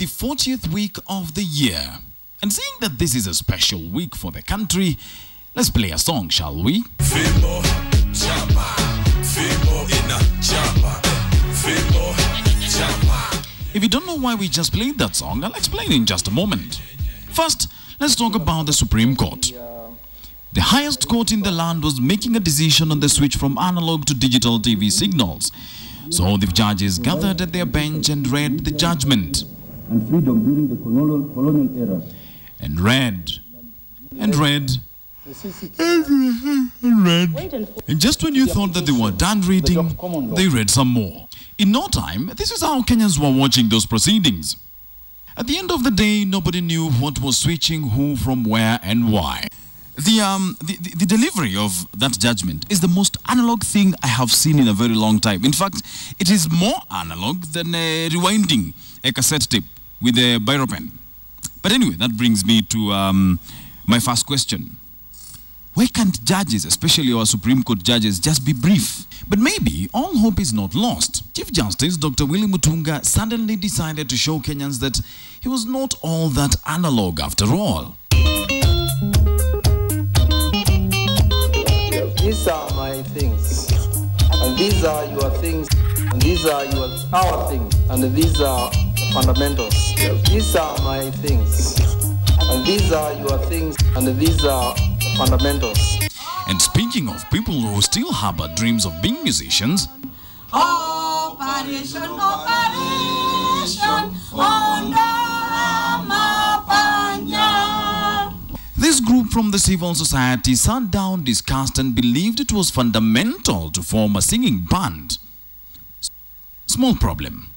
the 40th week of the year. And seeing that this is a special week for the country, let's play a song, shall we? If you don't know why we just played that song, I'll explain in just a moment. First, let's talk about the Supreme Court. The highest court in the land was making a decision on the switch from analog to digital TV signals. So the judges gathered at their bench and read the judgment. And freedom during the colonial era. And read. And read. And just when you thought that they were done reading, they read some more. In no time, this is how Kenyans were watching those proceedings. At the end of the day, nobody knew what was switching who from where and why. The delivery of that judgment is the most analog thing I have seen in a very long time. In fact, it is more analog than rewinding a cassette tape with a biro pen. But anyway, that brings me to my first question. Why can't judges, especially our Supreme Court judges, just be brief? But maybe all hope is not lost. Chief Justice Dr. Willy Mutunga suddenly decided to show Kenyans that he was not all that analog after all. These are my things, and these are your things, and these are our things, and these are the fundamentals. These are my things, and these are your things, and these are the fundamentals. And speaking of people who still harbor dreams of being musicians, Operation, Onda Mapanya. This group from the civil society sat down, discussed, and believed it was fundamental to form a singing band. Small problem.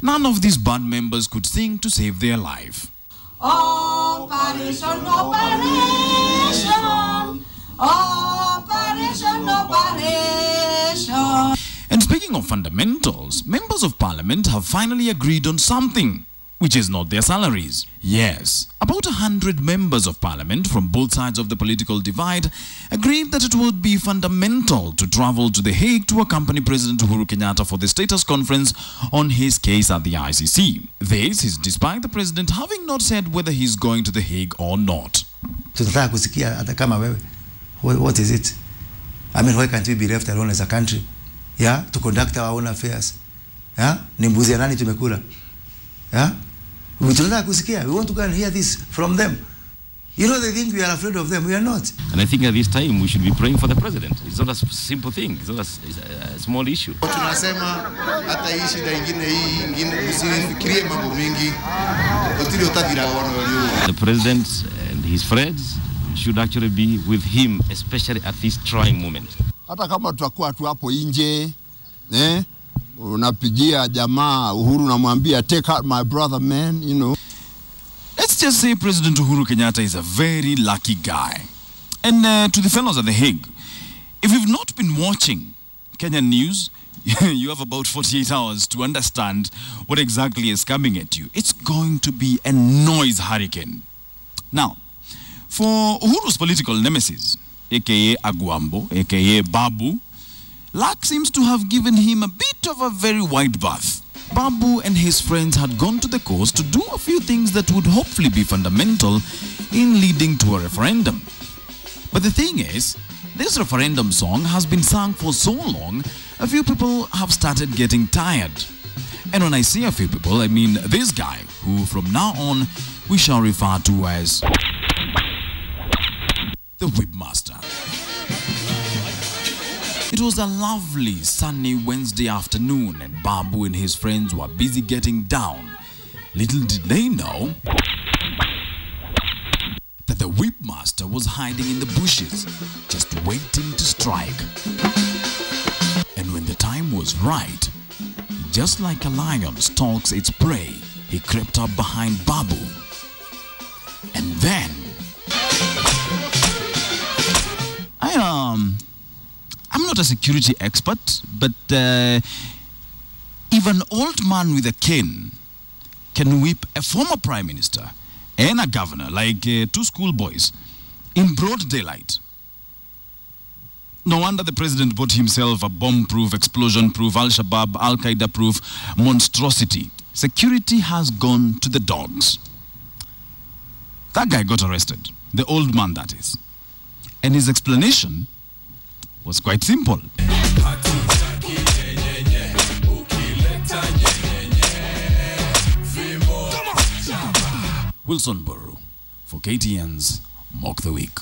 None of these band members could sing to save their life. Operation, Operation. And speaking of fundamentals, members of parliament have finally agreed on something, which is not their salaries. Yes, about 100 members of parliament from both sides of the political divide agreed that it would be fundamental to travel to The Hague to accompany President Uhuru Kenyatta for the status conference on his case at the ICC. This is despite the president having not said whether he's going to The Hague or not. What is it? I mean, why can't we be left alone as a country? Yeah, to conduct our own affairs. Yeah, nimbuzi nani tumekula. Yeah. We want to go and hear this from them. You know, they think we are afraid of them. We are not. And I think at this time we should be praying for the president. It's not a simple thing. It's not a small issue. The president and his friends should actually be with him, especially at this trying moment. Hata kama tutakuwa tu hapo nje, unapigia jamaa Uhuru namwambia take out my brother, man, you know. Let's just say President Uhuru Kenyatta is a very lucky guy. And to the fellows at The Hague, if you've not been watching Kenyan news, you have about 48 hours to understand what exactly is coming at you. It's going to be a noise hurricane. Now, for Uhuru's political nemesis, aka Agwambo, aka Babu, luck seems to have given him a bit of a very wide berth. Babu and his friends had gone to the coast to do a few things that would hopefully be fundamental in leading to a referendum. But the thing is, this referendum song has been sung for so long, a few people have started getting tired. And when I say a few people, I mean this guy, who from now on we shall refer to as the Whipmaster. It was a lovely sunny Wednesday afternoon and Babu and his friends were busy getting down. Little did they know that the Whipmaster was hiding in the bushes, just waiting to strike. And when the time was right, just like a lion stalks its prey, he crept up behind Babu. And then I'm not a security expert, but if an old man with a cane can whip a former prime minister and a governor like two schoolboys in broad daylight, no wonder the president bought himself a bomb-proof, explosion-proof, Al-Shabaab, Al-Qaeda-proof monstrosity. security has gone to the dogs. That guy got arrested, the old man that is. And his explanation was quite simple. Wilson Mburu for KTN's Mock the Week.